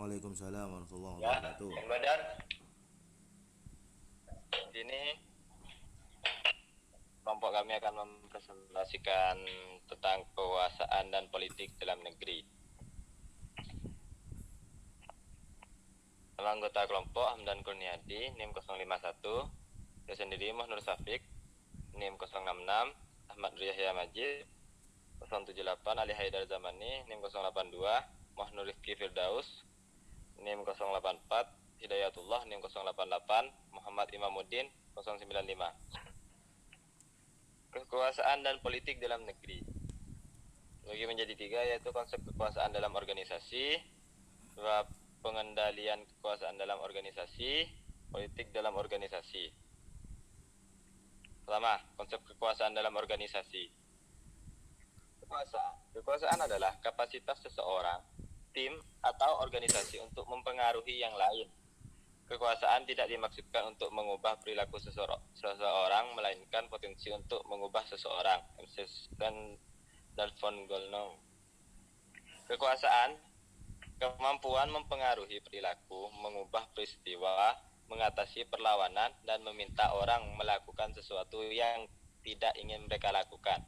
Waalaikumsalam warahmatullahi Ya, wabarakatuh. Kang Badar, ini kelompok kami akan mempresentasikan tentang kekuasaan dan politik dalam negeri. Nama anggota kelompok Hamdan Kurniadi, NIM 051, saya sendiri Muhammad Nur Safik, NIM 066, Ahmad Riyahya Majid, 078, Ali Haidar Zamani, NIM 082, Muhammad Nur Rizki Firdaus, NIM 084, Hidayatullah, NIM 088, Muhammad Imamuddin, 095. Kekuasaan dan politik dalam negeri bagi menjadi tiga, yaitu konsep kekuasaan dalam organisasi, dua, pengendalian kekuasaan dalam organisasi, politik dalam organisasi. Pertama, konsep kekuasaan dalam organisasi. Kekuasaan adalah kapasitas seseorang, tim, atau organisasi untuk mempengaruhi yang lain. Kekuasaan tidak dimaksudkan untuk mengubah perilaku seseorang, melainkan potensi untuk mengubah seseorang. Dan von Gollnow. Kekuasaan, kemampuan mempengaruhi perilaku, mengubah peristiwa, mengatasi perlawanan, dan meminta orang melakukan sesuatu yang tidak ingin mereka lakukan.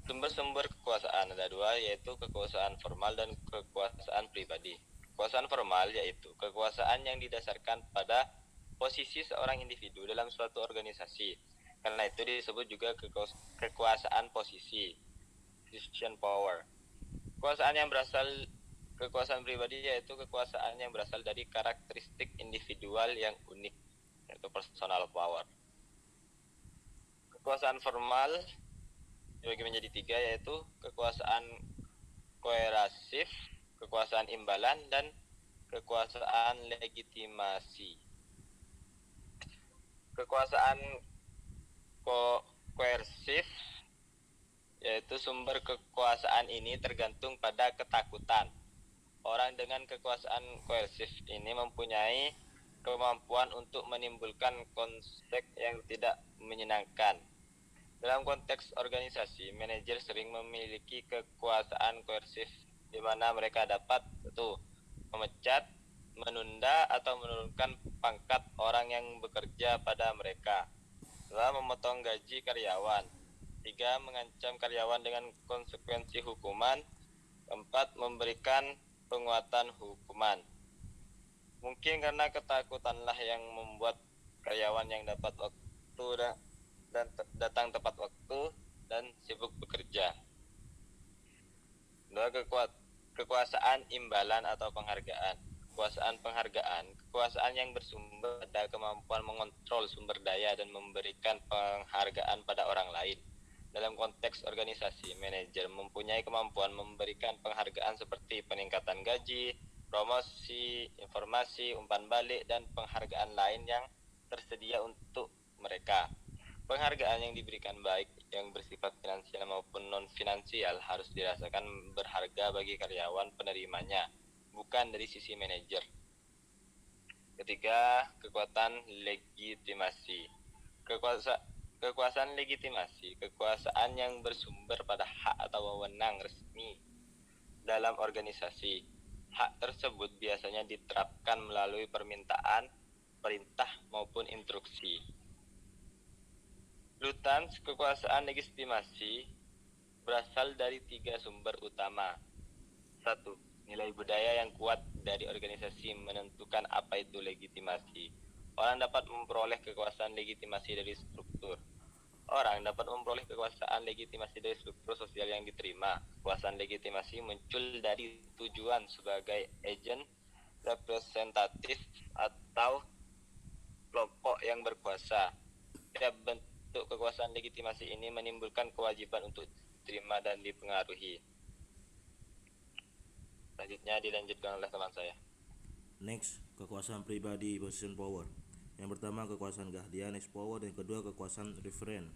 Sumber-sumber kekuasaan ada dua, yaitu kekuasaan formal dan kekuasaan pribadi. Kekuasaan formal yaitu kekuasaan yang didasarkan pada posisi seorang individu dalam suatu organisasi. Karena itu disebut juga kekuasaan posisi, decision power. Kekuasaan pribadi yaitu kekuasaan yang berasal dari karakteristik individual yang unik, yaitu personal power. Kekuasaan formal dibagi menjadi tiga, yaitu kekuasaan koerasif, kekuasaan imbalan, dan kekuasaan legitimasi. Kekuasaan koersif yaitu sumber kekuasaan ini tergantung pada ketakutan. Orang dengan kekuasaan koersif ini mempunyai kemampuan untuk menimbulkan konsep yang tidak menyenangkan. Dalam konteks organisasi, manajer sering memiliki kekuasaan koersif, di mana mereka dapat memecat, menunda, atau menurunkan pangkat orang yang bekerja pada mereka. 2. Memotong gaji karyawan. 3. Mengancam karyawan dengan konsekuensi hukuman. 4. Memberikan penguatan hukuman. Mungkin karena ketakutanlah yang membuat karyawan yang dapat waktu dan datang tepat waktu dan sibuk bekerja. 2. Kekuasaan imbalan atau penghargaan. Kekuasaan yang bersumber pada kemampuan mengontrol sumber daya dan memberikan penghargaan pada orang lain. Dalam konteks organisasi, manajer mempunyai kemampuan memberikan penghargaan seperti peningkatan gaji, promosi, informasi, umpan balik, dan penghargaan lain yang tersedia untuk mereka. Penghargaan yang diberikan, baik yang bersifat finansial maupun non-finansial, harus dirasakan berharga bagi karyawan penerimanya, bukan dari sisi manajer. Ketiga, kekuatan legitimasi. Kekuasaan legitimasi, kekuasaan yang bersumber pada hak atau wewenang resmi dalam organisasi. Hak tersebut biasanya diterapkan melalui permintaan, perintah, maupun instruksi. Lutans, kekuasaan legitimasi berasal dari tiga sumber utama. 1. Nilai budaya yang kuat dari organisasi menentukan apa itu legitimasi. Orang dapat memperoleh kekuasaan legitimasi dari struktur. Orang dapat memperoleh kekuasaan legitimasi dari struktur sosial yang diterima. Kekuasaan legitimasi muncul dari tujuan sebagai agen, representatif, atau kelompok yang berkuasa. Setiap bentuk kekuasaan legitimasi ini menimbulkan kewajiban untuk diterima dan dipengaruhi. Selanjutnya dilanjutkan oleh teman saya. Next, kekuasaan pribadi position power. Yang pertama kekuasaan keahlian next power, dan kedua kekuasaan referen.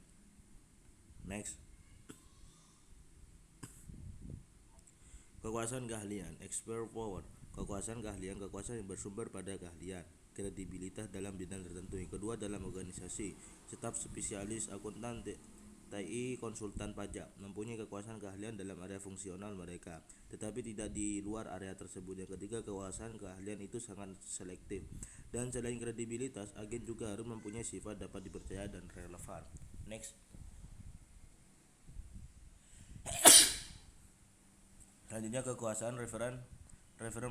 Next, kekuasaan keahlian expert power. Kekuasaan yang bersumber pada keahlian, kredibilitas dalam bidang tertentu. Yang kedua dalam organisasi, staf spesialis, akuntan, TI konsultan pajak mempunyai kekuasaan keahlian dalam area fungsional mereka, tetapi tidak di luar area tersebut. Yang ketiga, kekuasaan keahlian itu sangat selektif. Dan selain kredibilitas, agen juga harus mempunyai sifat dapat dipercaya dan relevan. Next. Selanjutnya kekuasaan referen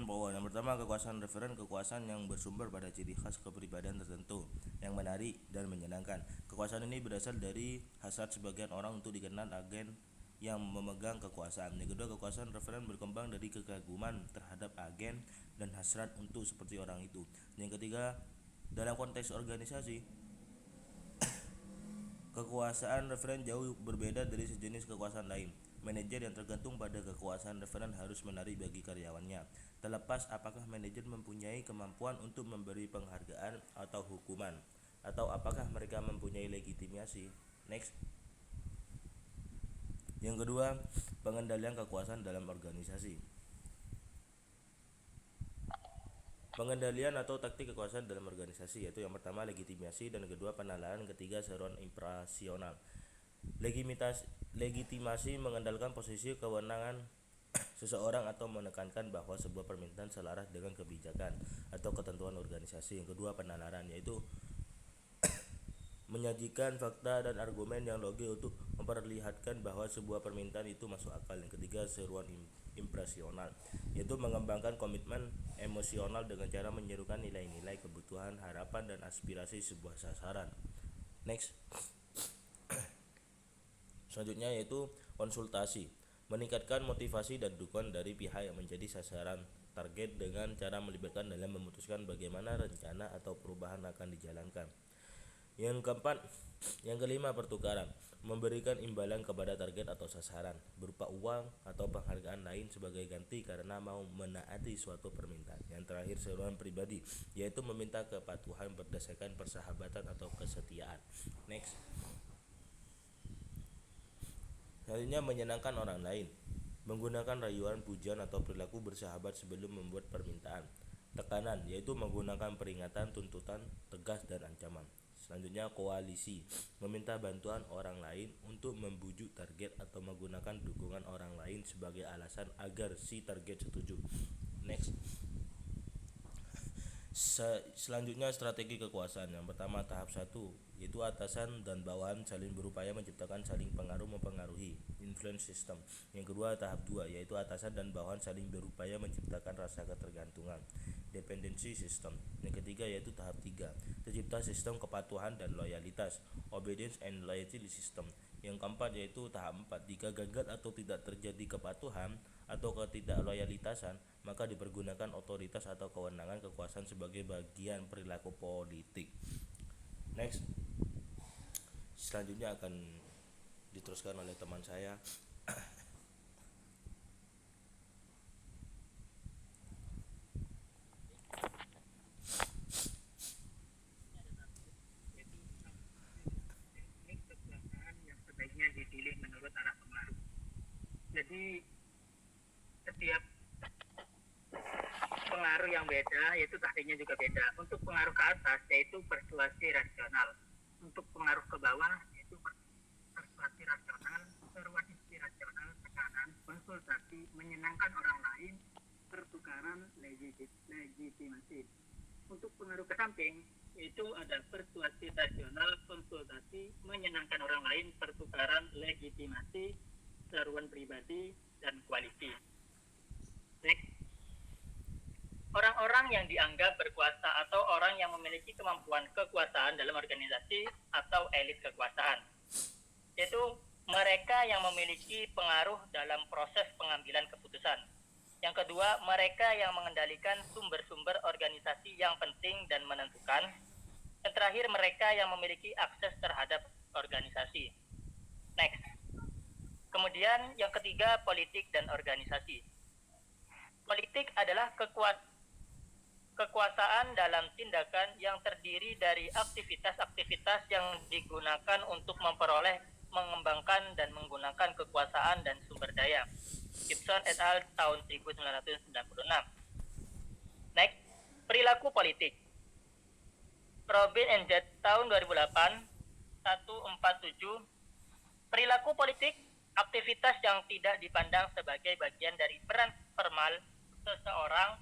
power. Yang pertama, kekuasaan referen, kekuasaan yang bersumber pada ciri khas kepribadian tertentu yang menarik dan menyenangkan. Kekuasaan ini berasal dari hasrat sebagian orang untuk dikenal agen yang memegang kekuasaan. Yang kedua, kekuasaan referen berkembang dari kekaguman terhadap agen dan hasrat untuk seperti orang itu. Yang ketiga, dalam konteks organisasi, kekuasaan referen jauh berbeda dari sejenis kekuasaan lain. Manajer yang tergantung pada kekuasaan referen harus menarik bagi karyawannya, terlepas apakah manajer mempunyai kemampuan untuk memberi penghargaan atau hukuman, atau apakah mereka mempunyai legitimasi. Next. Yang kedua, pengendalian kekuasaan dalam organisasi. Pengendalian atau taktik kekuasaan dalam organisasi, yaitu yang pertama legitimasi, dan kedua penalaran, ketiga seruan imperasional. Legitimasi mengendalikan posisi kewenangan seseorang atau menekankan bahwa sebuah permintaan selaras dengan kebijakan atau ketentuan organisasi. Yang kedua penalaran, yaitu menyajikan fakta dan argumen yang logis untuk memperlihatkan bahwa sebuah permintaan itu masuk akal. Yang ketiga seruan impresional, yaitu mengembangkan komitmen emosional dengan cara menyerukan nilai-nilai, kebutuhan, harapan, dan aspirasi sebuah sasaran. Next. Selanjutnya yaitu konsultasi, meningkatkan motivasi dan dukungan dari pihak yang menjadi sasaran target dengan cara melibatkan dalam memutuskan bagaimana rencana atau perubahan akan dijalankan. Yang kelima pertukaran, memberikan imbalan kepada target atau sasaran berupa uang atau penghargaan lain sebagai ganti karena mau menaati suatu permintaan. Yang terakhir seruan pribadi, yaitu meminta kepatuhan berdasarkan persahabatan atau kesetiaan. Next. Selanjutnya menyenangkan orang lain, menggunakan rayuan, pujian, atau perilaku bersahabat sebelum membuat permintaan. Tekanan, yaitu menggunakan peringatan, tuntutan, tegas, dan ancaman. Selanjutnya koalisi, meminta bantuan orang lain untuk membujuk target atau menggunakan dukungan orang lain sebagai alasan agar si target setuju. Next. Selanjutnya strategi kekuasaan. Yang pertama tahap 1, yaitu atasan dan bawahan saling berupaya menciptakan saling pengaruh mempengaruhi, influence system. Yang kedua tahap 2, yaitu atasan dan bawahan saling berupaya menciptakan rasa ketergantungan, dependency system. Yang ketiga yaitu tahap 3, tercipta sistem kepatuhan dan loyalitas, obedience and loyalty system. Yang keempat yaitu tahap 4, jika gagal atau tidak terjadi kepatuhan atau ketidakloyalitasan, maka dipergunakan otoritas atau kewenangan kekuasaan sebagai bagian perilaku politik. Next. Selanjutnya akan diteruskan oleh teman saya. Jadi setiap pengaruh yang beda yaitu taktiknya juga beda. Untuk pengaruh ke atas yaitu persuasi rasional, untuk pengaruh ke bawah yaitu persuasi rasional, seruan inspirasional, tekanan, konsultasi, menyenangkan orang lain, pertukaran, legitimasi. Untuk pengaruh ke samping itu ada persuasi rasional, konsultasi, menyenangkan orang lain, pertukaran, legitimasi, seruan pribadi, dan koalisi. Next. Orang-orang yang dianggap berkuasa atau orang yang memiliki kemampuan kekuasaan dalam organisasi atau elit kekuasaan, yaitu mereka yang memiliki pengaruh dalam proses pengambilan keputusan. Yang kedua, mereka yang mengendalikan sumber-sumber organisasi yang penting dan menentukan. Yang terakhir, mereka yang memiliki akses terhadap organisasi. Next. Kemudian yang ketiga, politik dan organisasi. Politik adalah kekuasaan dalam tindakan yang terdiri dari aktivitas-aktivitas yang digunakan untuk memperoleh, mengembangkan, dan menggunakan kekuasaan dan sumber daya. Gibson et al. Tahun 1996. Next, perilaku politik. Robin and Z tahun 2008, 147, Perilaku politik, aktivitas yang tidak dipandang sebagai bagian dari peran formal seseorang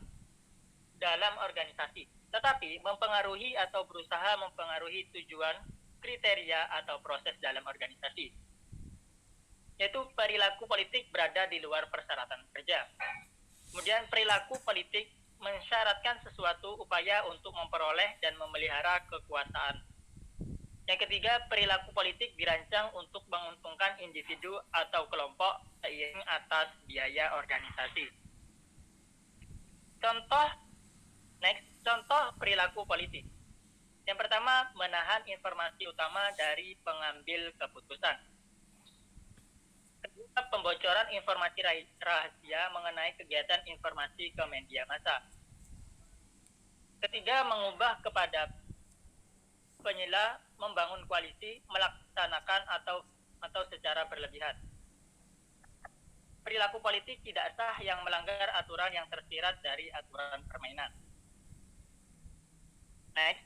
dalam organisasi, tetapi mempengaruhi atau berusaha mempengaruhi tujuan, kriteria, atau proses dalam organisasi. Yaitu perilaku politik berada di luar persyaratan kerja. Kemudian perilaku politik mensyaratkan sesuatu upaya untuk memperoleh dan memelihara kekuasaan. Yang ketiga, perilaku politik dirancang untuk menguntungkan individu atau kelompok seiring atas biaya organisasi. Contoh perilaku politik. Yang pertama, menahan informasi utama dari pengambil keputusan. Kedua, pembocoran informasi rahasia mengenai kegiatan informasi ke media massa. Ketiga, mengubah kepada penyela, membangun koalisi, melaksanakan atau secara berlebihan. Perilaku politik tidak sah yang melanggar aturan yang tersirat dari aturan permainan. Next.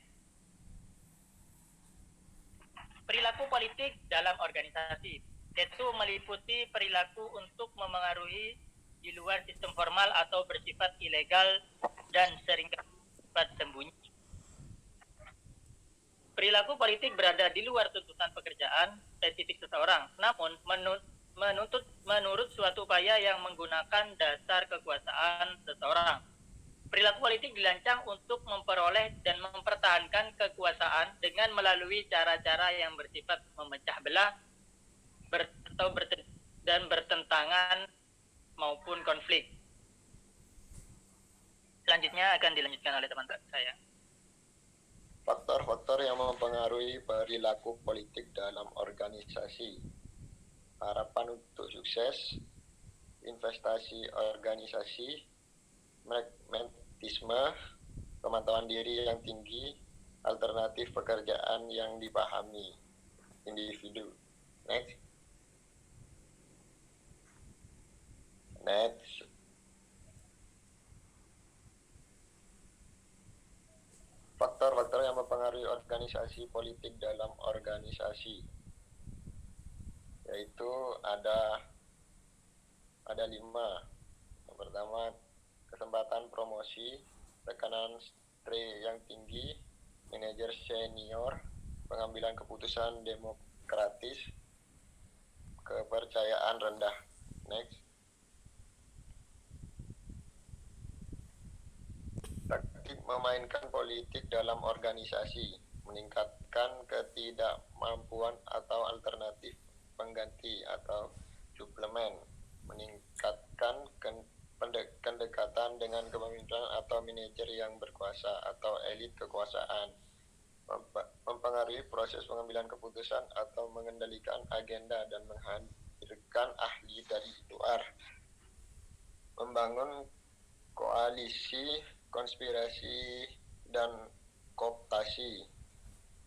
Perilaku politik dalam organisasi, yaitu meliputi perilaku untuk memengaruhi di luar sistem formal atau bersifat ilegal dan seringkali bersifat sembunyi. Perilaku politik berada di luar tuntutan pekerjaan spesifik seseorang, namun menurut suatu upaya yang menggunakan dasar kekuasaan seseorang. Perilaku politik dirancang untuk memperoleh dan mempertahankan kekuasaan dengan melalui cara-cara yang bersifat memecah belah dan bertentangan maupun konflik. Selanjutnya akan dilanjutkan oleh teman saya. Faktor-faktor yang mempengaruhi perilaku politik dalam organisasi. Harapan untuk sukses, investasi organisasi, pragmatisme, pemantauan diri yang tinggi, alternatif pekerjaan yang dipahami individu. Next. Faktor-faktor yang mempengaruhi organisasi politik dalam organisasi, yaitu ada 5. Yang pertama, kesempatan promosi, tekanan yang tinggi, manajer senior, pengambilan keputusan demokratis, kepercayaan rendah. Next. Taktik memainkan politik dalam organisasi, meningkatkan ketidakmampuan atau alternatif pengganti atau suplemen, meningkatkan pendekatan dengan kepemimpinan atau manajer yang berkuasa atau elit kekuasaan, mempengaruhi proses pengambilan keputusan atau mengendalikan agenda dan menghadirkan ahli dari luar, membangun koalisi, konspirasi, dan kooptasi,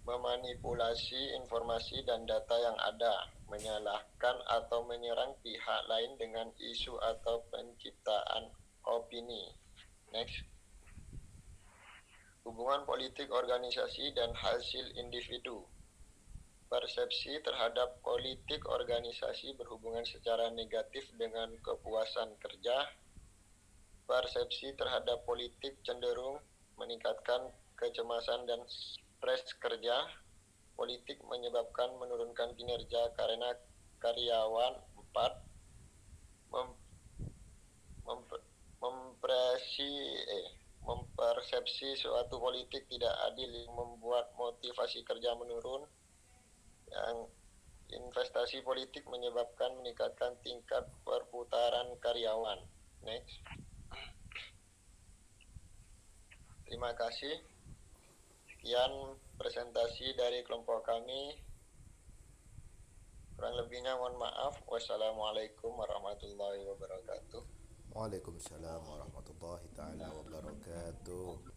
memanipulasi informasi dan data yang ada, menyalahkan atau menyerang pihak lain dengan isu atau penciptaan opini. Next. Hubungan politik organisasi dan hasil individu. Persepsi terhadap politik organisasi berhubungan secara negatif dengan kepuasan kerja. Persepsi terhadap politik cenderung meningkatkan kecemasan dan stres kerja. Politik menyebabkan menurunkan kinerja karena karyawan. 4. Mempersepsi suatu politik tidak adil yang membuat motivasi kerja menurun. Yang investasi politik menyebabkan meningkatkan tingkat perputaran karyawan. Next. Terima kasih. Sekian presentasi dari kelompok kami. Kurang lebihnya mohon maaf. Wassalamualaikum warahmatullahi wabarakatuh. Waalaikumsalam warahmatullahi taala wabarakatuh.